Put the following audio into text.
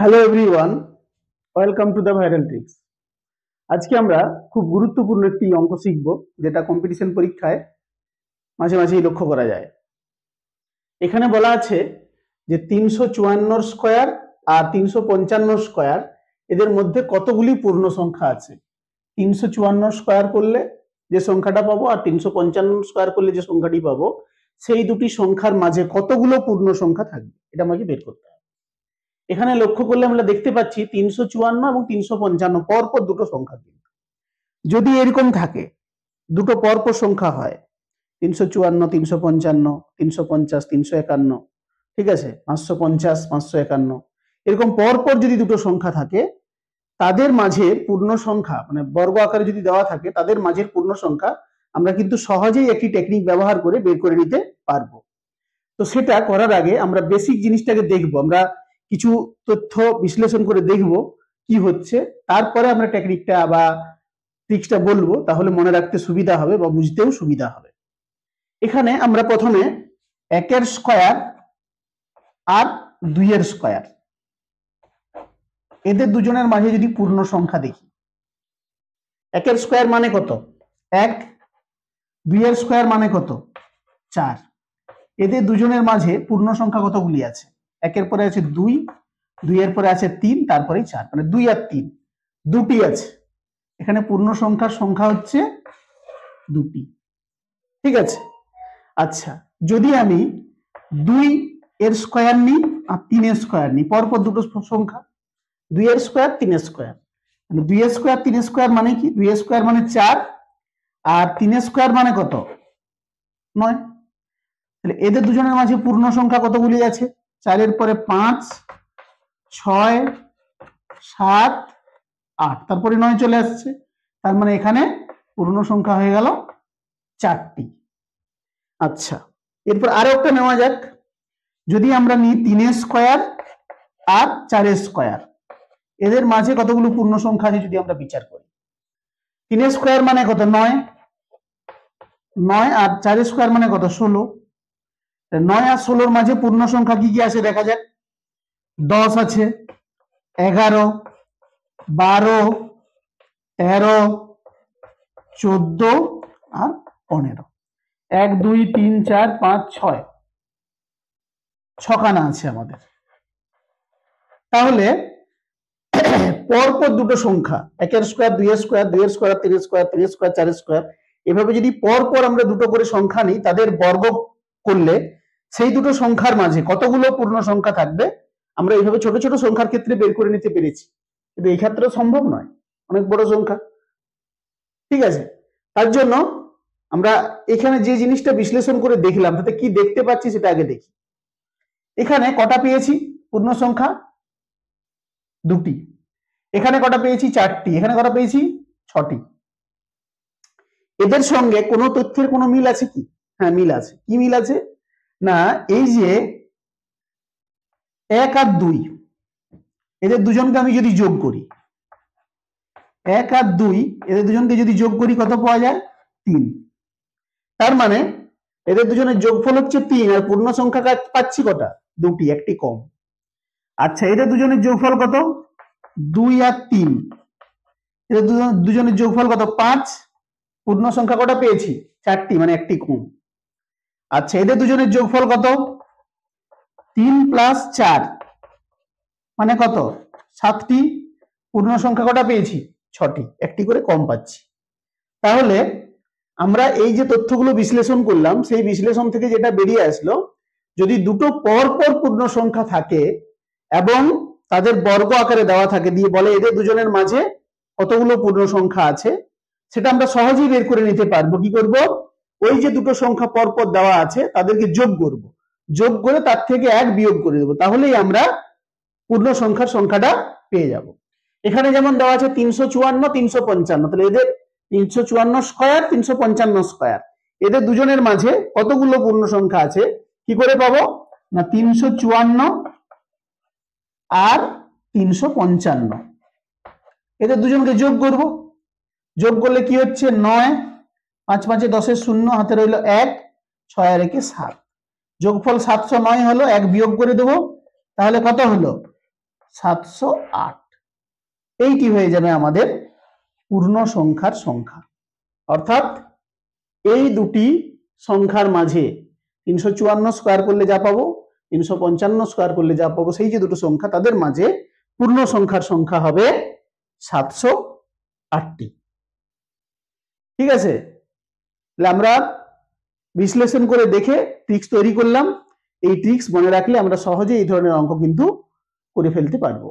Hello everyone, welcome to the viral tricks. আজকে আমরা খুব গুরুত্বপূর্ণ একটি অঙ্ক শিখব, যেটা কম্পিটিশন পরীক্ষায় মাঝে মাঝেই লক্ষ্য করা যায়। এখানে বলা আছে যে 354 স্কোয়ার আর 355 স্কোয়ার এদের মধ্যে কতগুলি পূর্ণ সংখ্যা আছে। 354 স্কোয়ার করলে যে সংখ্যাটা পাবো আর 355 স্কোয়ার করলে যে সংখ্যাটি পাবো, সেই দুটি সংখ্যার মাঝে কতগুলো পূর্ণ সংখ্যা থাকবে, এটা আমাকে বের করতে হবে। এখানে লক্ষ্য করলে আমরা দেখতে পাচ্ছি 354 এবং 355 পরপর দুটো সংখ্যা। কিন্তু যদি এরকম থাকে, দুটো পরপর সংখ্যা হয়, 354, 355, 350, 351, ঠিক আছে, 550, 551, এরকম পরপর যদি দুটো সংখ্যা থাকে, তাদের মাঝে পূর্ণ সংখ্যা মানে বর্গ আকারে যদি দেওয়া থাকে, তাদের মাঝের পূর্ণ সংখ্যা আমরা কিন্তু সহজেই একটি টেকনিক ব্যবহার করে বের করে নিতে পারবো। তো সেটা করার আগে আমরা বেসিক জিনিসটাকে দেখবো, আমরা কিছু তথ্য বিশ্লেষণ করে দেখব কি হচ্ছে, তারপরে আমরা টেকনিকটা বা ট্রিক্সটা বলবো, তাহলে মনে রাখতে সুবিধা হবে বা বুঝতেও সুবিধা হবে। এখানে আমরা প্রথমে 1 এর স্কয়ার আর 2 এর স্কয়ার, এদের দুজনের মাঝে যদি পূর্ণ সংখ্যা দেখি, 1 এর স্কয়ার মানে কত? 1, 2 এর স্কয়ার মানে কত? 4। এদের দুজনের মাঝে পূর্ণ সংখ্যা কতগুলি আছে? 1 এর পরে আছে 2, 2 এর পরে আছে 3, তারপরে 4, মানে 2 আর 3 দুটি আছে। এখানে পূর্ণ সংখ্যার সংখ্যা হচ্ছে দুটি, ঠিক আছে। আচ্ছা, যদি আমি 2 এর স্কয়ার নিই আর 3 এর স্কয়ার নিই, পরপর দুটো সংখ্যা, 2 এর স্কয়ার 3 এর স্কয়ার, 2 এর স্কয়ার 3 এর স্কয়ার মানে কি? 2 এর স্কয়ার মানে 4 আর 3 এর স্কয়ার মানে কত? 9। তাহলে এদের দুজনের মাঝে পূর্ণ সংখ্যা কতগুলি আছে? 4 এর পরে 5, 6, 7, 8, তারপরে 9 চলে আসছে। তার মানে এখানে পূর্ণ সংখ্যা হয়ে গেল 4টি। আচ্ছা, এরপর আরো একটা নেওয়া যাক। যদি আমরা নিই 3 এর স্কয়ার আর 4 এর স্কয়ার, এদের মাঝে কতগুলো পূর্ণ সংখ্যা আছে যদি আমরা বিচার করি। 3 এর স্কয়ার মানে কত? 9, 9 আর 4 এর স্কয়ার মানে কত? 16। 9 আর 16 এর মাঝে পূর্ণ সংখ্যা কি কি আছে দেখা যাক। 10 আছে, 11, 12, 13, 14 আর 15। 1, 2, 3, 4, 5, 6, ছখানা আছে আমাদের। তাহলে পরপর দুটো সংখ্যা, 1 এর স্কয়ার, 2 এর স্কয়ার, 2 এর স্কয়ার, 3 এর স্কয়ার, 3 এর স্কয়ার, 4 এর স্কয়ার, এভাবে যদি পরপর আমরা দুটো করে সংখ্যা নিই, তাদের বর্গ করলে সেই দুটো সংখ্যার মাঝে কতগুলো পূর্ণ সংখ্যা থাকবে, আমরা এইভাবে ছোট ছোট সংখ্যার ক্ষেত্রে বের করে নিতে পেরেছি। কিন্তু এই ক্ষেত্রে সম্ভব নয়, অনেক বড় সংখ্যা, ঠিক আছে। তার জন্য আমরা এখানে যে জিনিসটা বিশ্লেষণ করে দেখলাম, তাতে কি দেখতে পাচ্ছি সেটা আগে দেখি। এখানে কটা পেয়েছি পূর্ণ সংখ্যা? দুটি। এখানে কটা পেয়েছি? 4টি। এখানে কটা পেয়েছি? 6টি। এদের সঙ্গে কোনো তথ্যের কোনো মিল আছে কি? হ্যাঁ, মিল আছে। কি মিল আছে না, এই যে 1 আর 2, এদের দুজনকে আমি যদি যোগ করি, 1 আর 2 এদের দুজনকে যদি যোগ করি, কত পাওয়া যায়? 3। তার মানে এদের দুজনের যোগফল হচ্ছে 3, আর পূর্ণ সংখ্যা পাচ্ছি কটা? দুটি, একটি কম। আচ্ছা, এদের দুজনের যোগফল কত? 2 আর 3, এদের দুজনের যোগফল কত? 5। পূর্ণ সংখ্যা কটা পেয়েছি? 4টি, মানে একটি কম। আচ্ছা, এদের দুজনের যোগফল কত? 3 প্লাস 4 মানে কত? 7টি। পূর্ণ সংখ্যা কটা পেয়েছি? 6টি, একটি করে কম পাচ্ছি। তাহলে আমরা এই যে তথ্যগুলো বিশ্লেষণ করলাম, সেই বিশ্লেষণ থেকে যেটা বেরিয়ে আসলো, যদি দুটো পরপর পূর্ণ সংখ্যা থাকে এবং তাদের বর্গ আকারে দেওয়া থাকে, দিয়ে বলে এদের দুজনের মাঝে কতগুলো পূর্ণ সংখ্যা আছে, সেটা আমরা সহজেই বের করে নিতে পারবো। কি করব? ওই যে দুটো সংখ্যা পরপর দেওয়া আছে তাদেরকে যোগ করব, যোগ করে তার থেকে 1 বিয়োগ করে দেবো, তাহলেই আমরা পূর্ণ সংখ্যাটা পেয়ে যাব। এখানে যেমন দেওয়া আছে 354, 355, তাহলে এদের 354 স্কয়ার, 355 স্কয়ার, এদের দুজনের মাঝে কতগুলো পূর্ণ সংখ্যা আছে কি করে পাবো না? 354 আর 355, এদের দুজনকে যোগ করব। যোগ করলে কি হচ্ছে? 9, 5 5 10 0, হাতে রইল 1, 6 আর 1 7, যোগফল 709 হলো। 1 বিয়োগ করে দেবো, তাহলে কত হলো? 708। এইটি হয়ে যাবে আমাদের পূর্ণ সংখ্যার সংখ্যা। অর্থাৎ এই দুটি সংখ্যার মাঝে 354 স্কয়ার করলে যা পাবো, 355 স্কয়ার করলে যা পাবো, সেই যে দুটো সংখ্যা তাদের মাঝে পূর্ণ সংখ্যার সংখ্যা হবে 708টি। ঠিক আছে, তাহলে আমরা বিশ্লেষণ করে দেখে ট্রিক্স তৈরি করলাম। এই ট্রিক্স মনে রাখলে আমরা সহজে এই ধরনের অঙ্ক কিন্তু করে ফেলতে পারবো।